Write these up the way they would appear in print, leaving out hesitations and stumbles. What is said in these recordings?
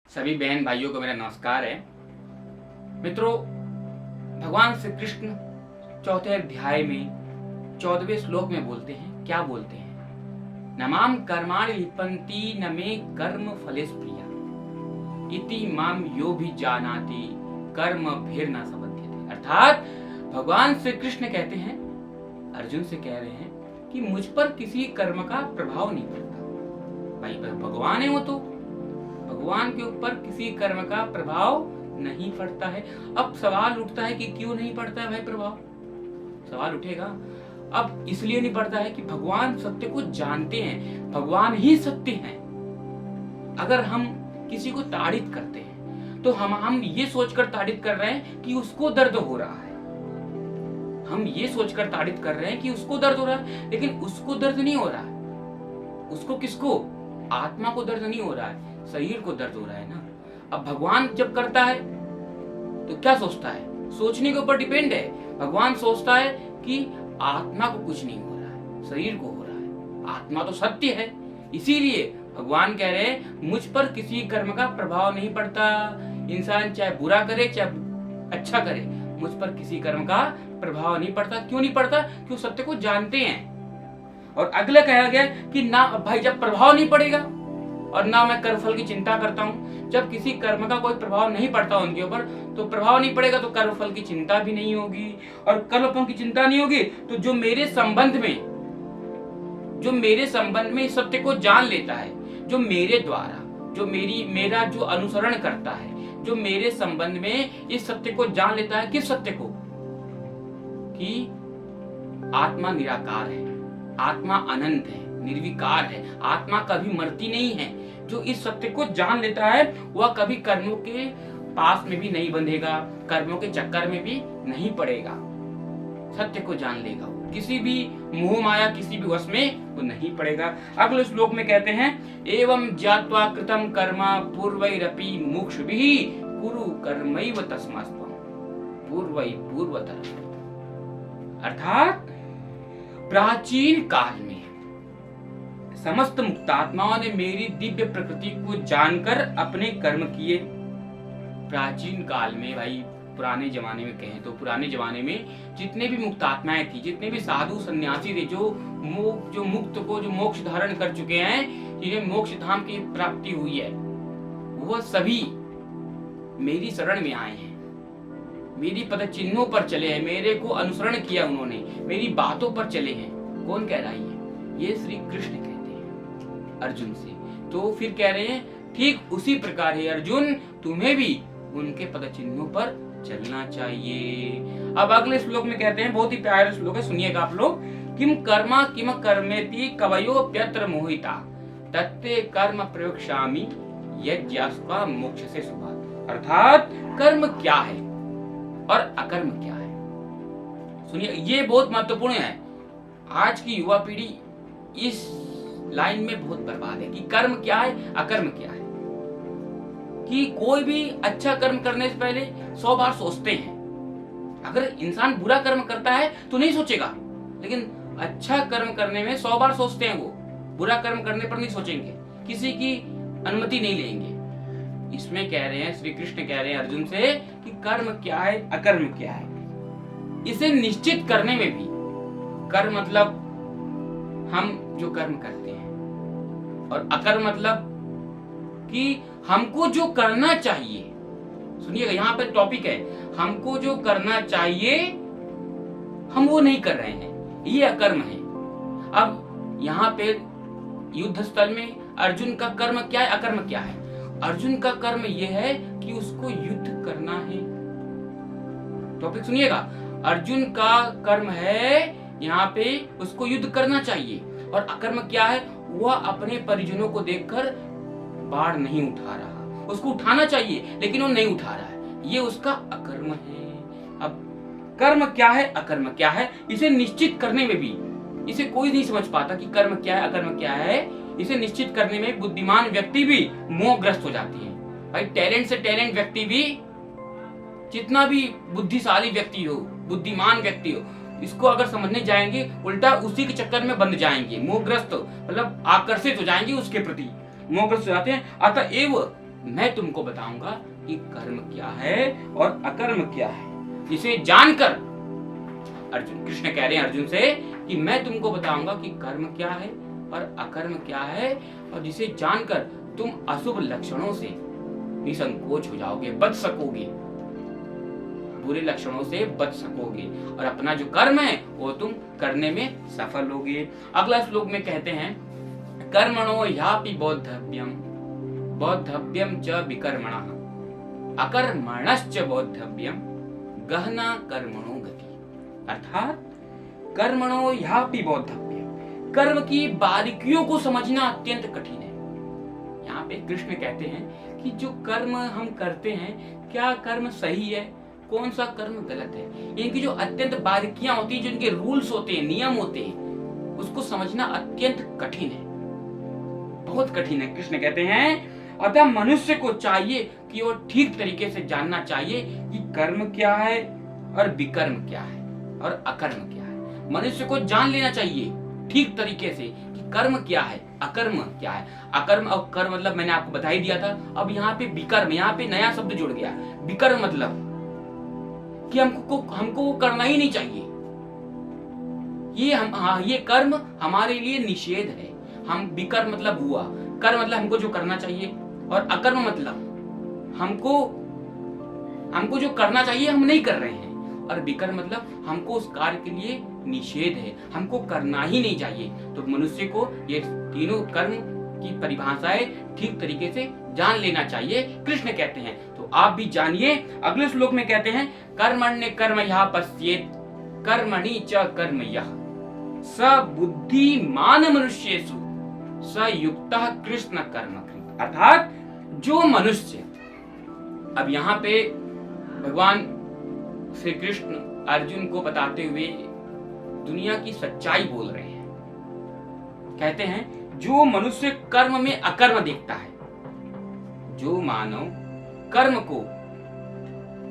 सभी बहन भाइयों को मेरा नमस्कार है। मित्रों, भगवान श्री कृष्ण चौथे अध्याय में 14वें श्लोक में बोलते हैं, क्या बोलते हैं? नमाम कर्माणि लिपन्ति न मे कर्म फलेस प्रिया इति माम यो भी जानाति कर्म फिर न सबध्यते। अर्थात भगवान श्री कृष्ण कहते हैं, अर्जुन से कह रहे हैं कि मुझ पर किसी कर्म का प्रभाव नहीं पड़ता। भाई भगवान है वो, तो भगवान के ऊपर किसी कर्म का प्रभाव नहीं पड़ता है। अब सवाल उठता है कि क्यों नहीं पड़ता है भाई प्रभाव? सवाल उठेगा। अब इसलिए नहीं पड़ता है कि भगवान सत्य को जानते हैं, भगवान ही सत्य हैं। अगर हम किसी को ताड़ित करते हैं तो हम ये सोचकर ताड़ित कर रहे हैं कि उसको दर्द हो रहा है। हम ये सोचकर ताड़ित कर रहे हैं कि उसको दर्द हो रहा है, लेकिन उसको दर्द नहीं हो रहा है। उसको, किसको? आत्मा को दर्द नहीं हो रहा है, शरीर को दर्द हो रहा है ना। अब भगवान जब करता है तो क्या सोचता है? सोचने के ऊपर डिपेंड है। भगवान सोचता है कि आत्मा को कुछ नहीं हो रहा है, शरीर को हो रहा है। आत्मा तो सत्य है, इसीलिए भगवान कह रहे हैं मुझ पर किसी कर्म का प्रभाव नहीं पड़ता। इंसान चाहे बुरा करे चाहे अच्छा करे, मुझ पर किसी कर्म का प्रभाव नहीं पड़ता। क्यों नहीं पड़ता? क्यों सत्य को जानते हैं। और अगला कहा गया कि ना भाई, जब प्रभाव नहीं पड़ेगा और ना मैं कर्मफल की चिंता करता हूं। जब किसी कर्म का कोई प्रभाव नहीं पड़ता उनके ऊपर, तो प्रभाव नहीं पड़ेगा तो कर्मफल की चिंता भी नहीं होगी। और कर्मफल की चिंता नहीं होगी तो जो मेरे संबंध में सत्य को जान लेता है, जो मेरे द्वारा, जो मेरा जो अनुसरण करता है, जो मेरे संबंध में इस सत्य को जान लेता है। किस सत्य को? कि आत्मा निराकार है, आत्मा अनंत है, निर्विकार है, आत्मा कभी मरती नहीं है। जो इस सत्य को जान लेता है वह कभी कर्मों के पास में भी नहीं बंधेगा, कर्मों के चक्कर में भी नहीं पड़ेगा। सत्य को जान लेगा वो, किसी भी मोह माया, किसी भी वश में वो नहीं पड़ेगा। अगले श्लोक में कहते हैं, एवं ज्ञात्वा कृतं कर्म पूर्वैरपि मोक्षभिः कुरु कर्मैव तस्मास्त्वं पूर्वै पूर्वतरम्। अर्थात प्राचीन काल में समस्त मुक्तात्माओं ने मेरी दिव्य प्रकृति को जानकर अपने कर्म किए। प्राचीन काल में भाई, पुराने जमाने में कहें तो पुराने जमाने में जितने भी मुक्तात्माएं थी, जितने भी साधु सन्यासी थे, जो मुक्त को, जो मोक्ष धारण कर चुके हैं, जिन्हें मोक्ष धाम की प्राप्ति हुई है, वह सभी मेरी शरण में आए हैं, मेरी पद चिन्हों पर चले हैं, मेरे को अनुसरण किया उन्होंने, मेरी बातों पर चले हैं। कौन कह रहा है? ये श्री कृष्ण कहते हैं अर्जुन से। तो फिर कह रहे हैं ठीक उसी प्रकार है अर्जुन, तुम्हें भी उनके पद चिन्हों पर चलना चाहिए। अब अगले श्लोक में कहते हैं, बहुत ही प्यारा श्लोक है, सुनिएगा आप लोग। किम कर्मा किम कर्मेति कवयोप्यत्र मोहिता तत्ते कर्म प्रयोक्ष्यामि यज्ञास्वा मोक्ष से सुभात्। अर्थात कर्म क्या है और अकर्म क्या है? सुनिए, ये बहुत महत्वपूर्ण है। आज की युवा पीढ़ी इस लाइन में बहुत बर्बाद है कि कर्म क्या है, अकर्म क्या है। कि कोई भी अच्छा कर्म करने से पहले 100 बार सोचते हैं। अगर इंसान बुरा कर्म करता है तो नहीं सोचेगा, लेकिन अच्छा कर्म करने में 100 बार सोचते हैं वो। बुरा कर्म करने पर नहीं सोचेंगे, किसी की अनुमति नहीं लेंगे। इसमें कह रहे हैं, श्री कृष्ण कह रहे हैं अर्जुन से कि कर्म क्या है, अकर्म क्या है, इसे निश्चित करने में भी। कर्म मतलब हम जो कर्म करते हैं, और अकर्म मतलब कि हमको जो करना चाहिए। सुनिएगा, यहाँ पे टॉपिक है, हमको जो करना चाहिए हम वो नहीं कर रहे हैं, ये अकर्म है। अब यहाँ पे युद्ध स्थल में अर्जुन का कर्म क्या है, अकर्म क्या है? अर्जुन का कर्म यह है कि उसको युद्ध करना है। टॉपिक सुनिएगा, अर्जुन का कर्म है यहाँ पे उसको युद्ध करना चाहिए। और अकर्म क्या है? वह अपने परिजनों को देखकर बाढ़ नहीं उठा रहा, उसको उठाना चाहिए लेकिन वो नहीं उठा रहा है, ये उसका अकर्म है। अब कर्म क्या है, अकर्म क्या है, इसे निश्चित करने में भी, इसे कोई नहीं समझ पाता कि कर्म क्या है, अकर्म क्या है। इसे निश्चित करने में बुद्धिमान व्यक्ति भी मोहग्रस्त हो जाती है। भाई टैलेंट से टैलेंट व्यक्ति भी, जितना भी बुद्धिशाली व्यक्ति हो, बुद्धिमान व्यक्ति हो, इसको अगर समझने जाएंगे उल्टा उसी के चक्कर में बंध जाएंगे, मोहग्रस्त मतलब आकर्षित हो जाएंगे उसके प्रति, मोहग्रस्त हो जाते हैं। अतएव मैं तुमको बताऊंगा कि कर्म क्या है और अकर्म क्या है। जिसे जानकर अर्जुन, कृष्ण कह रहे हैं अर्जुन से कि मैं तुमको बताऊंगा कि कर्म क्या है और अकर्म क्या है, और जिसे जानकर तुम अशुभ लक्षणों से निसंकोच हो जाओगे, बच सकोगे, बुरे लक्षणों से बच सकोगे, और अपना जो कर्म है वो तुम करने में सफल होगे। अगला श्लोक में कहते हैं कर्मणो ह्यापि बोद्धव्यम बोद्धव्यम च विकर्मणः अकर्मणश्च बोद्धव्यम गहना कर्मणो गति। अर्थात कर्मणो ह्यापि बोद्धव्यम, कर्म की बारीकियों को समझना अत्यंत कठिन है। यहाँ पे कृष्ण कहते हैं कि जो कर्म हम करते हैं, क्या कर्म सही है, कौन सा कर्म गलत है, इनकी जो अत्यंत बारीकियां होती है, जो इनके रूल्स होते हैं, नियम होते हैं, उसको समझना अत्यंत कठिन है, बहुत कठिन है। कृष्ण कहते हैं अतः मनुष्य को चाहिए कि वो ठीक तरीके से जानना चाहिए कि कर्म क्या है और विकर्म क्या है और अकर्म क्या है। मनुष्य को जान लेना चाहिए ठीक तरीके से कि कर्म क्या है, अकर्म क्या है। अकर्म और कर्म मतलब मैंने आपको बता ही दिया था। अब यहाँ पे विकर्म, यहाँ पे नया शब्द जुड़ गया। विकर्म मतलब कि हमको वो करना ही नहीं चाहिए। ये कर्म हमारे लिए निषेध है। हम विकर्म मतलब हुआ, कर्म मतलब हमको जो करना चाहिए, और अकर्म मतलब हमको जो करना चाहिए हम नहीं कर रहे हैं, और विकर्म मतलब हमको उस कार्य के लिए निषेध है, हमको करना ही नहीं चाहिए। तो मनुष्य को ये तीनों कर्म की परिभाषाएं ठीक तरीके से जान लेना चाहिए, कृष्ण कहते हैं। तो आप भी जानिए। अगले श्लोक में कहते हैं कर्मण्य कर्म यः पश्येत् कर्मणि च कर्म यः स बुद्धिमान मनुष्येषु स युक्तः कृष्ण कर्म। अर्थात जो मनुष्य, अब यहाँ पे भगवान श्री कृष्ण अर्जुन को बताते हुए दुनिया की सच्चाई बोल रहे हैं। कहते हैं जो मनुष्य कर्म में अकर्म देखता है, जो मानव कर्म को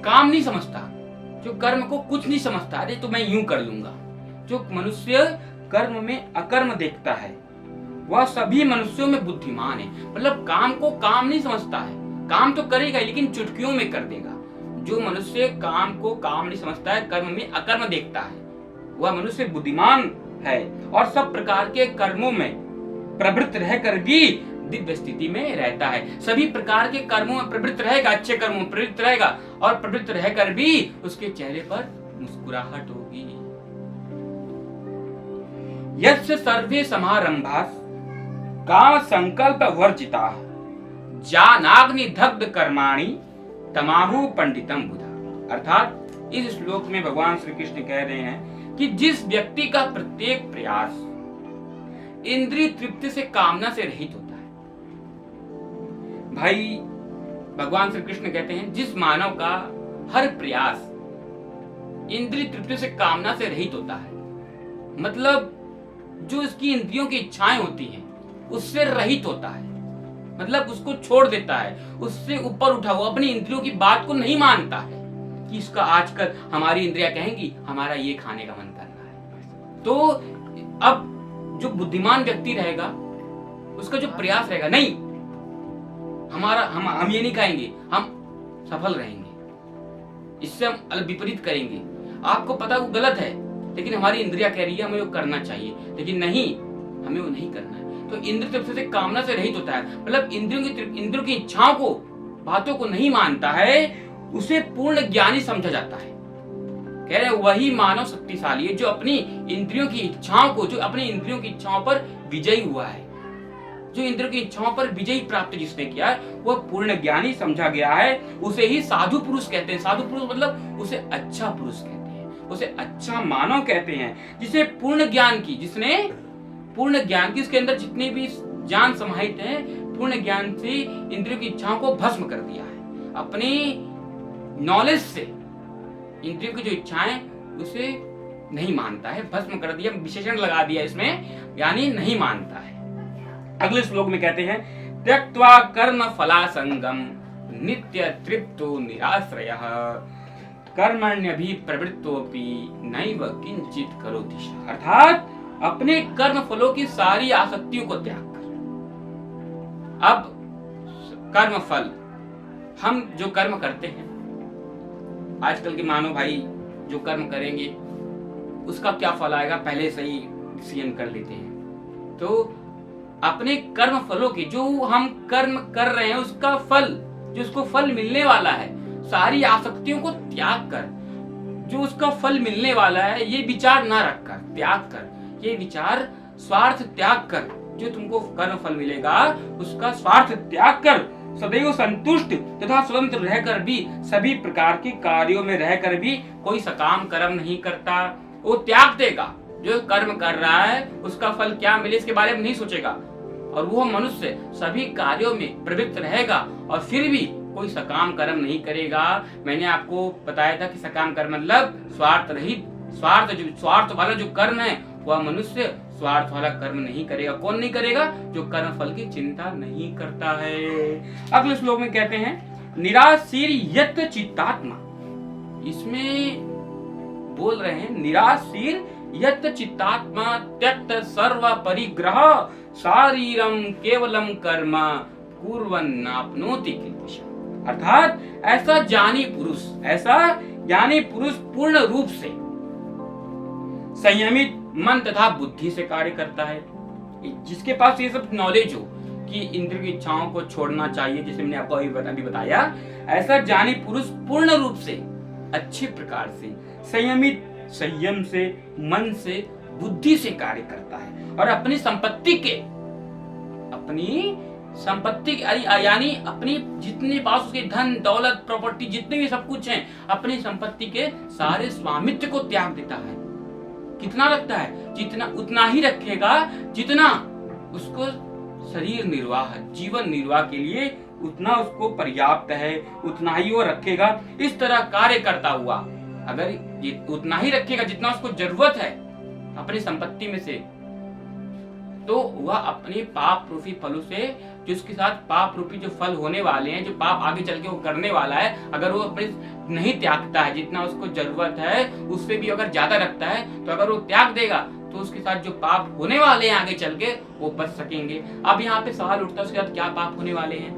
काम नहीं समझता, जो कर्म को कुछ नहीं समझता, अरे तो मैं यूं कर लूंगा, जो मनुष्य कर्म में अकर्म देखता है वह सभी मनुष्यों में बुद्धिमान है। मतलब काम को काम नहीं समझता है, काम तो करेगा लेकिन चुटकियों में कर देगा। जो मनुष्य काम को काम नहीं समझता है, कर्म में अकर्म देखता है, वह मनुष्य बुद्धिमान है और सब प्रकार के कर्मों में प्रवृत्त रहकर भी दिव्य स्थिति में रहता है। सभी प्रकार के कर्मों में प्रवृत्त रहेगा, अच्छे कर्मों में प्रवृत्त रहेगा, और प्रवृत्त रहकर भी उसके चेहरे पर मुस्कुराहट होगी। यस्य सर्वे समारंभाः काम संकल्प वर्जिताः ज्ञानाग्नि दग्ध कर्माणि तमाहु पंडितम बुधा। अर्थात इस श्लोक में भगवान श्री कृष्ण कह रहे हैं कि जिस व्यक्ति का प्रत्येक प्रयास इंद्रिय तृप्ति से कामना से रहित होता है, भाई भगवान श्री कृष्ण कहते हैं जिस मानव का हर प्रयास इंद्रिय तृप्ति से कामना से रहित होता है, मतलब जो इसकी इंद्रियों की इच्छाएं होती हैं उससे रहित होता है, मतलब उसको छोड़ देता है, उससे ऊपर उठा हुआ अपनी इंद्रियों की बात को नहीं मानता है कि इसका आजकल हमारी इंद्रियां कहेंगी हमारा ये खाने का मन कर रहा है। तो अब जो बुद्धिमान व्यक्ति रहेगा उसका जो प्रयास रहेगा, नहीं हम ये नहीं खाएंगे, हम सफल रहेंगे, इससे हम विपरीत करेंगे। आपको पता वो गलत है लेकिन हमारी इंद्रियां कह रही है हमें वो करना चाहिए, लेकिन नहीं, हमें वो नहीं करना है। तो इंद्रिय तृप्ति से कामना से रहित होता है, मतलब इंद्रियों की इच्छाओं को, बातों को नहीं मानता है, उसे पूर्ण ज्ञानी समझा जाता है। कह रहे हैं वही मानव शक्तिशाली है जो अपनी इंद्रियों की इच्छाओं को, जो अपनी इंद्रियों की इच्छाओं पर विजयी हुआ है, जो इंद्रियों की इच्छाओं पर विजयी प्राप्त जिसने किया है वह पूर्ण ज्ञानी समझा गया है। उसे ही साधु पुरुष कहते हैं। साधु पुरुष मतलब उसे अच्छा पुरुष कहते हैं, उसे अच्छा मानव कहते हैं, जिसे पूर्ण ज्ञान की, जिसने पूर्ण ज्ञान की, उसके अंदर जितने भी ज्ञान समाहित है, पूर्ण ज्ञान से इंद्रियों की इच्छाओं को भस्म कर दिया है। अपनी नॉलेज से इंद्रियों की जो इच्छाएं उसे नहीं मानता है, भस्म कर दिया, विशेषण लगा दिया इसमें, यानी नहीं मानता है। अगले श्लोक में कहते हैं त्यक्त्वा कर्म फलासंगम नित्य तृप्तो निराश्रयः कर्मण्यभि प्रवृत्तोपि नैव किंचित करोति। अर्थात अपने कर्म फलों की सारी आसक्तियों को त्याग कर, अब कर्म फल हम जो कर्म करते हैं, आजकल के मानो भाई जो कर्म करेंगे उसका क्या फल आएगा पहले से ही डिसीजन कर लेते हैं। तो अपने कर्म फलों की, जो हम कर्म कर रहे हैं उसका फल, जो उसको फल मिलने वाला है, सारी आसक्तियों को त्याग कर, जो उसका फल मिलने वाला है ये विचार ना रखकर, त्याग कर, ये विचार स्वार्थ त्याग कर, जो तुमको कर्म फल मिलेगा उसका स्वार्थ त्याग कर, सदैव संतुष्ट तथा स्वतंत्र रहकर भी सभी प्रकार के कार्यों में रहकर भी कोई सकाम कर्म नहीं करता, वो त्याग देगा। जो कर्म कर रहा है उसका फल क्या मिले इसके बारे में नहीं सोचेगा, और वो मनुष्य सभी कार्यों में प्रवृत्त रहेगा और फिर भी कोई सकाम कर्म नहीं करेगा। मैंने आपको बताया था कि सकाम कर्म मतलब स्वार्थ रहित, स्वार्थ वाला जो कर्म है वह मनुष्य स्वार्थ वाला कर्म नहीं करेगा। कौन नहीं करेगा? जो कर्म फल की चिंता नहीं करता है। अगले श्लोक में कहते हैं निराशीर यत चित्तात्मा, इसमें बोल रहे हैं निराशीर यत चित्तात्मा त्यक्त सर्व परिग्रह शारीरम केवलम कर्म कुर्वन्नाप्नोति किल्बिषम्। अर्थात ऐसा ज्ञानी पुरुष पूर्ण रूप से संयमित मन तथा बुद्धि से कार्य करता है। जिसके पास ये सब नॉलेज हो कि इंद्र की इच्छाओं को छोड़ना चाहिए, जैसे मैंने आपको अभी बताया, ऐसा ज्ञानी पुरुष पूर्ण रूप से अच्छे प्रकार से संयमित, संयम से, मन से, बुद्धि से कार्य करता है और अपनी संपत्ति यानी अपनी जितने पास उसके धन दौलत प्रॉपर्टी जितने भी सब कुछ हैं, अपनी संपत्ति के सारे स्वामित्व को त्याग देता है। कितना रखता है? जितना उतना ही रखेगा जितना उसको शरीर निर्वाह, जीवन निर्वाह के लिए उतना उसको पर्याप्त है, उतना ही वो रखेगा। इस तरह कार्य करता हुआ अगर उतना ही रखेगा जितना उसको जरूरत है अपनी संपत्ति में से, तो वह अपने पाप रूपी फलों से, जो उसके साथ पाप रूपी जो फल होने वाले हैं, जो पाप आगे चल के वो करने वाला है, अगर वो अपने नहीं त्यागता है, जितना उसको जरूरत है उससे भी अगर ज्यादा रखता है, तो अगर वो त्याग देगा तो उसके साथ जो पाप होने वाले हैं आगे चल के वो बच सकेंगे। अब यहाँ पे सवाल उठता है उसके साथ क्या पाप होने वाले हैं?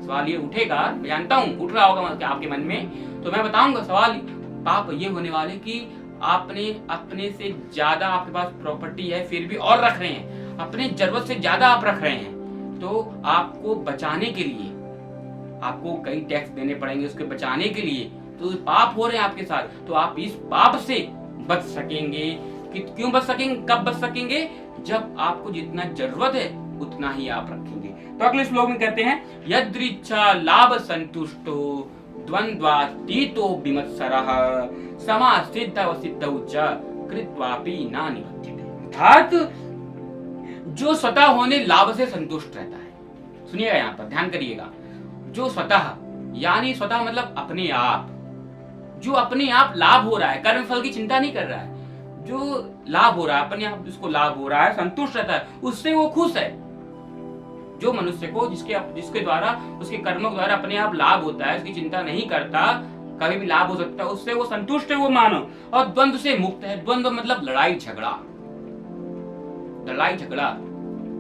सवाल ये उठेगा, मैं जानता हूँ उठ रहा होगा आपके मन में, तो मैं बताऊंगा। सवाल पाप ये होने वाले कि आपने अपने से ज्यादा आपके पास प्रॉपर्टी है फिर भी और रख रहे हैं, अपने जरूरत से ज्यादा आप रख रहे हैं, तो आपको बचाने के लिए आपको कई टैक्स देने पड़ेंगे, उसके बचाने के लिए तो पाप हो रहे हैं आपके साथ, तो आप इस पाप से बच सकेंगे। क्यों बच सकेंगे? कब बच सकेंगे? जब आपको जितना जरूरत है उतना ही आप रखेंगे। तो अगले श्लोक में कहते हैं यदृच्छा लाभ संतुष्टो द्वंद्वातीतो विमत्सरः समासिद्धवसिद्धौ च कृत्वापि न निबध्यते। अर्थात जो स्वतः होने लाभ से संतुष्ट रहता है। सुनिएगा, यहाँ पर ध्यान करिएगा। जो स्वतः यानी स्वतः मतलब अपने आप, जो अपने आप लाभ हो रहा है, कर्म फल की चिंता नहीं कर रहा है, जो लाभ हो रहा है अपने आप, जिसको लाभ हो रहा है, संतुष्ट रहता है, उससे वो खुश है। जो मनुष्य को जिसके द्वारा उसके कर्मों के द्वारा अपने आप लाभ होता है, उसकी चिंता नहीं करता, कभी भी लाभ हो सकता है, उससे वो संतुष्ट है, वो मानो, और द्वंद्व से मुक्त है। द्वंद्व मतलब लड़ाई झगड़ा,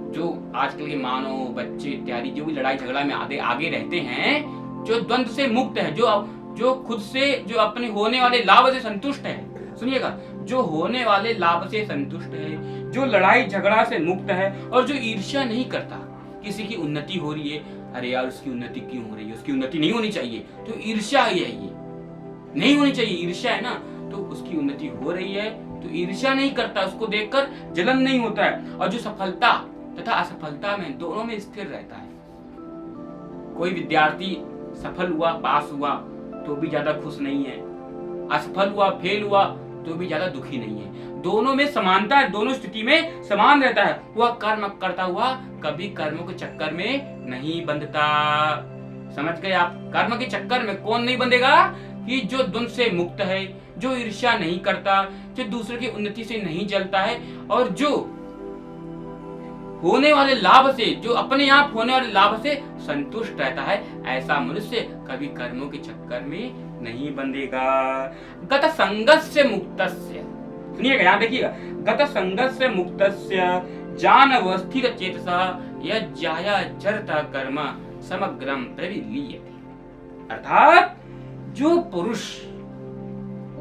जो आजकल के मानो बच्चे इत्यादि जो भी लड़ाई झगड़ा में आगे रहते हैं, जो द्वंद्व से मुक्त है, जो खुद से, जो अपने होने वाले लाभ से संतुष्ट है। सुनिएगा, जो होने वाले लाभ से संतुष्ट है, जो लड़ाई झगड़ा से मुक्त है, और जो ईर्ष्या नहीं करता। किसी की उन्नति हो रही है, अरे यार उसकी उन्नति क्यों हो रही है, उसकी उन्नति नहीं होनी चाहिए, तो ईर्ष्या ही है, ये नहीं होनी चाहिए, ईर्ष्या है ना। तो उसकी उन्नति हो रही है तो ईर्ष्या नहीं करता, उसको देखकर जलन नहीं होता है, और जो सफलता तथा असफलता में दोनों में स्थिर रहता है। कोई विद्यार्थी सफल हुआ, पास हुआ तो भी ज्यादा खुश नहीं है, असफल हुआ, फेल हुआ तो भी ज्यादा दुखी नहीं है। दोनों में समानता है, दोनों स्थिति में समान रहता है। वह कर्म करता हुआ कभी कर्मों के चक्कर में नहीं बंधता। समझ गए आप? कर्म के चक्कर में कौन नहीं बंधेगा? कि जो द्वंद्व से मुक्त है, जो ईर्ष्या नहीं करता, जो दूसरे की उन्नति से नहीं जलता है, और जो होने वाले लाभ से, जो अपने आप होने वाले लाभ से संतुष्ट रहता है, ऐसा मनुष्य कभी कर्मों के चक्कर में नहीं बंधेगा। गत संगस्य मुक्तस्य, सुनिएगा, यहाँ देखिएगा, गत संगस्य मुक्तस्य जानवस्थित चेतसा यज्जाया चरता कर्म समग्रम प्रविलीयते। अर्थात जो पुरुष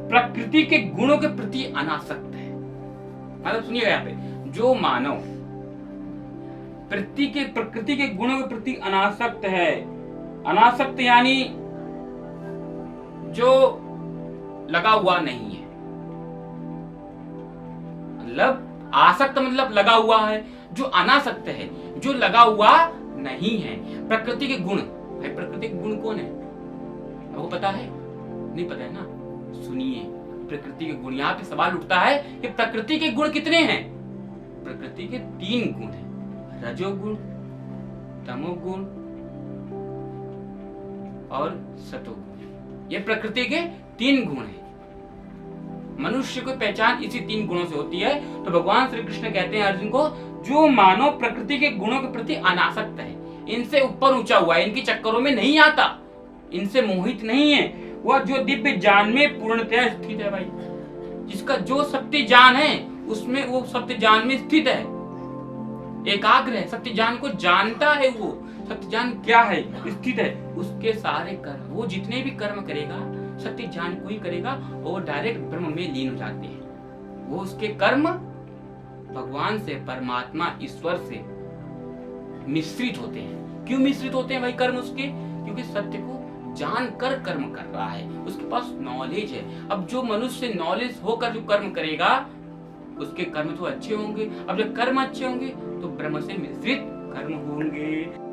प्रकृति के गुणों के प्रति अनासक्त है, मतलब सुनिएगा यहाँ पे, जो मानव प्रकृति के गुणों के प्रति अनासक्त है, अनासक्त यानी जो लगा हुआ नहीं है, मतलब आसक्त मतलब लगा हुआ है, जो अनासक्त है, जो लगा हुआ नहीं है। प्रकृति के गुण, भाई प्रकृति के गुण कौन है, आपको पता है? नहीं पता है ना? सुनिए, प्रकृति के गुण, यहाँ पे सवाल उठता है कि प्रकृति के गुण कितने हैं? प्रकृति के 3 गुण हैं, रजोगुण, तमोगुण और सतोगुण। ये प्रकृति के 3 गुण हैं। मनुष्य को पहचान इसी 3 गुणों से होती है। तो भगवान श्री कृष्ण कहते हैं अर्जुन को, जो मानव प्रकृति के गुणों के प्रति अनासक्त है, इनसे ऊपर ऊंचा हुआ है, इनके चक्करों में नहीं आता, इनसे मोहित नहीं है, वह जो दिव्य ज्ञान में पूर्णतया स्थित है। भाई जिसका जो सत्य ज्ञान है उसमें, वो सत्य ज्ञान में स्थित है, एकाग्र है, सत्य ज्ञान को जानता है, वो सत्य ज्ञान क्या है स्थित है। उसके सारे कर्म, वो जितने भी कर्म करेगा सत्य ज्ञान को ही करेगा और डायरेक्ट ब्रह्म में लीन हो जाते हैं। वो उसके कर्म भगवान से, परमात्मा ईश्वर से मिश्रित होते हैं। क्यों मिश्रित होते हैं भाई कर्म उसके? क्योंकि सत्य को जानकर कर्म कर रहा है, उसके पास नॉलेज है। अब जो मनुष्य नॉलेज होकर जो कर्म करेगा उसके कर्म तो अच्छे होंगे। अब जब कर्म अच्छे होंगे तो ब्रह्म से मिश्रित कर्म होंगे।